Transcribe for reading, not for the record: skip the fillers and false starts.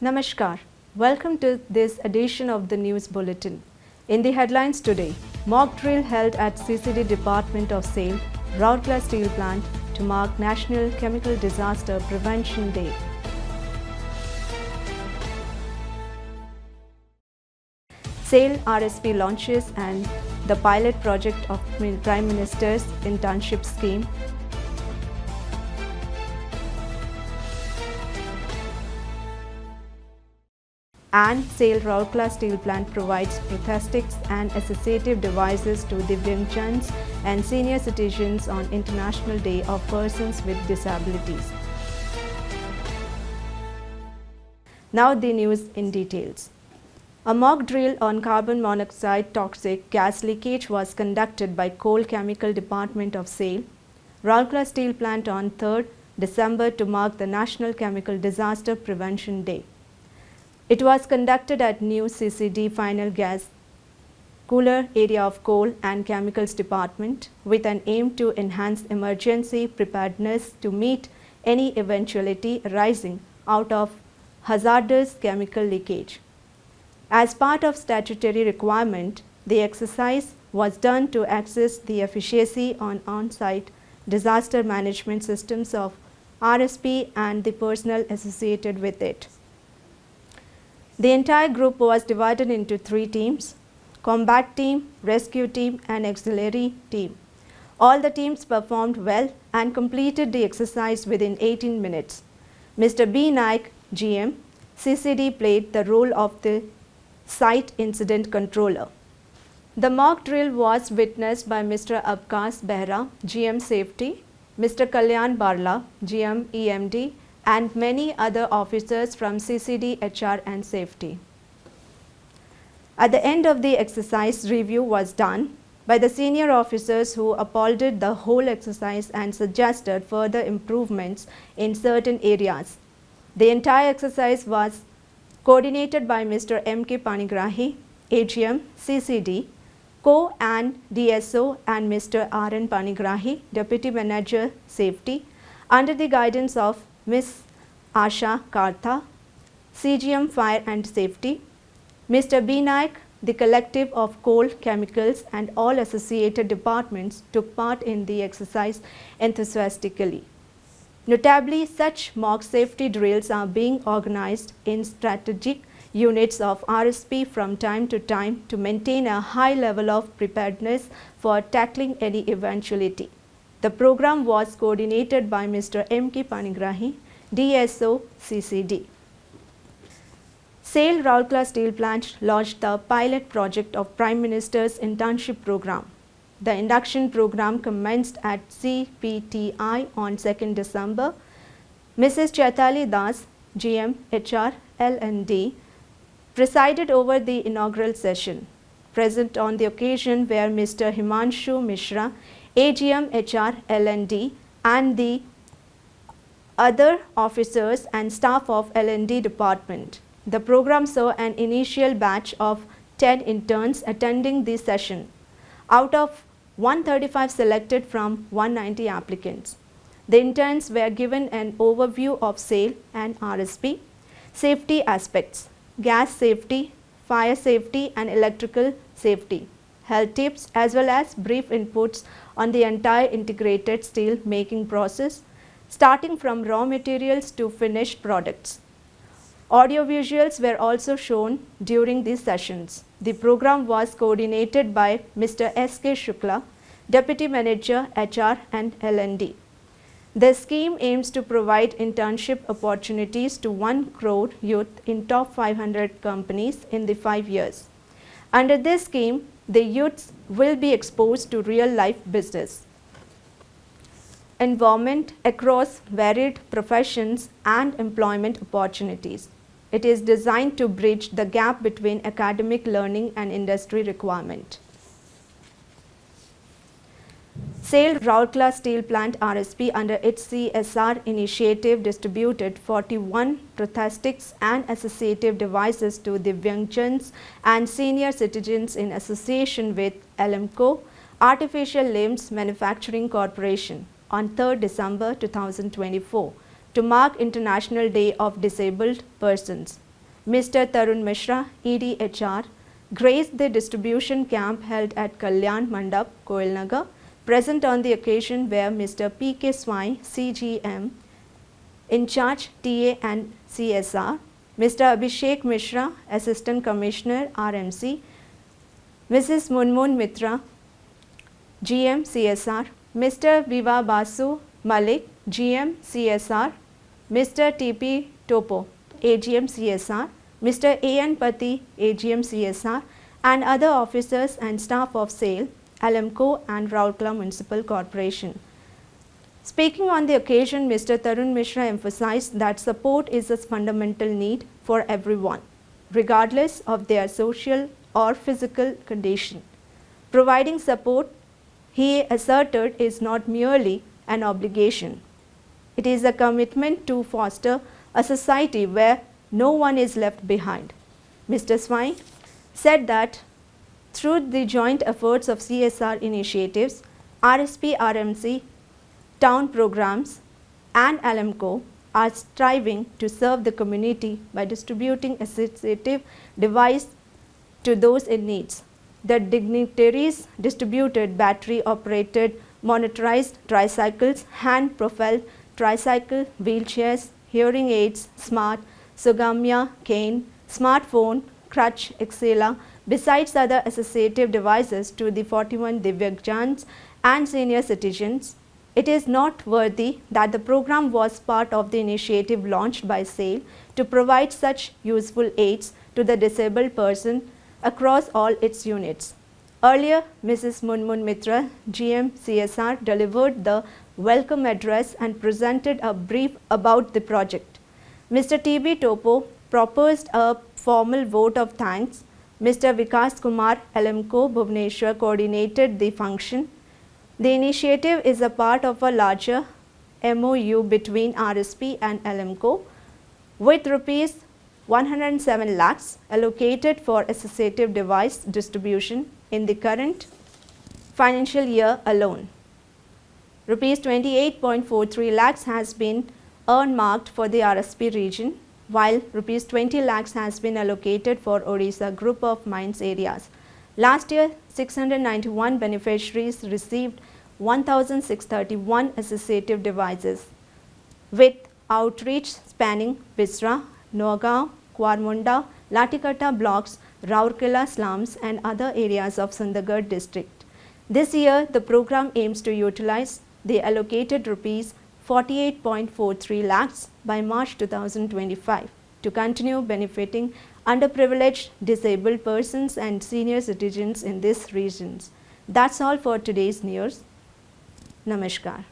Namaskar. Welcome to this edition of the News Bulletin. In the headlines today, mock drill held at CCD Department of SAIL, Rourkela Steel Plant to mark National Chemical Disaster Prevention Day. SAIL RSP launches and the pilot project of Prime Minister's internship scheme. And SAIL Rourkela Steel Plant provides prosthetics and associative devices to Divyangjans and senior citizens on International Day of Persons with Disabilities. Now the news in details. A mock drill on carbon monoxide toxic gas leakage was conducted by Coal Chemical Department of SAIL, Rourkela Steel Plant on 3rd December to mark the National Chemical Disaster Prevention Day. It was conducted at new CCD Final Gas Cooler Area of Coal and Chemicals Department with an aim to enhance emergency preparedness to meet any eventuality arising out of hazardous chemical leakage. As part of statutory requirement, the exercise was done to assess the efficiency on-site disaster management systems of RSP and the personnel associated with it. The entire group was divided into 3 teams: combat team, rescue team and auxiliary team. All the teams performed well and completed the exercise within 18 minutes. Mr. B. Naik, GM, CCD played the role of the site incident controller. The mock drill was witnessed by Mr. Abkas Behra, GM Safety, Mr. Kalyan Barla, GM EMD, and many other officers from CCD, HR and Safety. At the end of the exercise, review was done by the senior officers who applauded the whole exercise and suggested further improvements in certain areas. The entire exercise was coordinated by Mr. M.K. Panigrahi, AGM, CCD, Co and DSO, and Mr. R.N. Panigrahi, Deputy Manager, Safety, under the guidance of Ms. Asha Kartha, CGM Fire and Safety, Mr. B. Naik, the collective of coal, chemicals and all associated departments took part in the exercise enthusiastically. Notably, such mock safety drills are being organized in strategic units of RSP from time to time to maintain a high level of preparedness for tackling any eventuality. The program was coordinated by Mr. M.K. Panigrahi, DSO, CCD. SAIL Rourkela Steel Plant launched the pilot project of Prime Minister's internship program. The induction program commenced at CPTI on 2nd December. Mrs. Chaitali Das, GM, HR, L&D, presided over the inaugural session. Present on the occasion were Mr. Himanshu Mishra, AGM, HR, L&D, and the other officers and staff of L&D department. The program saw an initial batch of 10 interns attending the session, out of 135 selected from 190 applicants. The interns were given an overview of SAIL and RSP, safety aspects, gas safety, fire safety and electrical safety, health tips as well as brief inputs on the entire integrated steel making process, starting from raw materials to finished products. Audio visuals were also shown during these sessions. The program was coordinated by Mr. S.K. Shukla, Deputy Manager, HR and L&D. The scheme aims to provide internship opportunities to 1 crore youth in top 500 companies in the 5 years. Under this scheme, the youths will be exposed to real-life business environment across varied professions and employment opportunities. It is designed to bridge the gap between academic learning and industry requirement. SAIL Rourkela Steel Plant RSP under its CSR initiative distributed 41 prosthetics and associative devices to Divyangjans and senior citizens in association with LMCO, Artificial Limbs Manufacturing Corporation, on 3rd December 2024 to mark International Day of Disabled Persons. Mr. Tarun Mishra, EDHR, graced the distribution camp held at Kalyan Mandap, Koilnagar. Present on the occasion were Mr. P.K. Swai, CGM, in charge TA and CSR, Mr. Abhishek Mishra, Assistant Commissioner, RMC, Mrs. Munmun Mitra, GM CSR, Mr. Viva Basu Malik, GM CSR, Mr. TP Topo, AGM CSR, Mr. A.N. Pati, AGM CSR, and other officers and staff of SAIL, Alamco and Rourkela Municipal Corporation. Speaking on the occasion, Mr. Tarun Mishra emphasized that support is a fundamental need for everyone, regardless of their social or physical condition. Providing support, he asserted, is not merely an obligation. It is a commitment to foster a society where no one is left behind. Mr. Swai said that through the joint efforts of CSR initiatives, RSP, RMC, town programs and Alamco are striving to serve the community by distributing assistive devices to those in need. The dignitaries distributed battery-operated motorized tricycles, hand-propelled tricycle, wheelchairs, hearing aids, smart, Sugamya, cane, smartphone, crutch, Excella, besides other associative devices to the 41 Divyagjans and senior citizens. It is noteworthy that the program was part of the initiative launched by SAIL to provide such useful aids to the disabled person across all its units. Earlier, Mrs. Munmun Mitra, GM CSR, delivered the welcome address and presented a brief about the project. Mr. T.B. Topo proposed a formal vote of thanks. Mr. Vikas Kumar, Alamco, Bhubaneswar, coordinated the function. The initiative is a part of a larger MOU between RSP and Alamco, with Rs 107 lakhs allocated for associative device distribution in the current financial year alone. Rs 28.43 lakhs has been earmarked for the RSP region, while Rs 20 lakhs has been allocated for Odisha group of mines areas. Last year, 691 beneficiaries received 1,631 associative devices, with outreach spanning Bisra, Nagaon, Kwarmunda, Latikata blocks, Rourkela slums and other areas of Sundargarh district. This year, the program aims to utilize the allocated Rs 48.43 lakhs by March 2025 to continue benefiting underprivileged, disabled persons and senior citizens in these regions. That's all for today's news. Namaskar.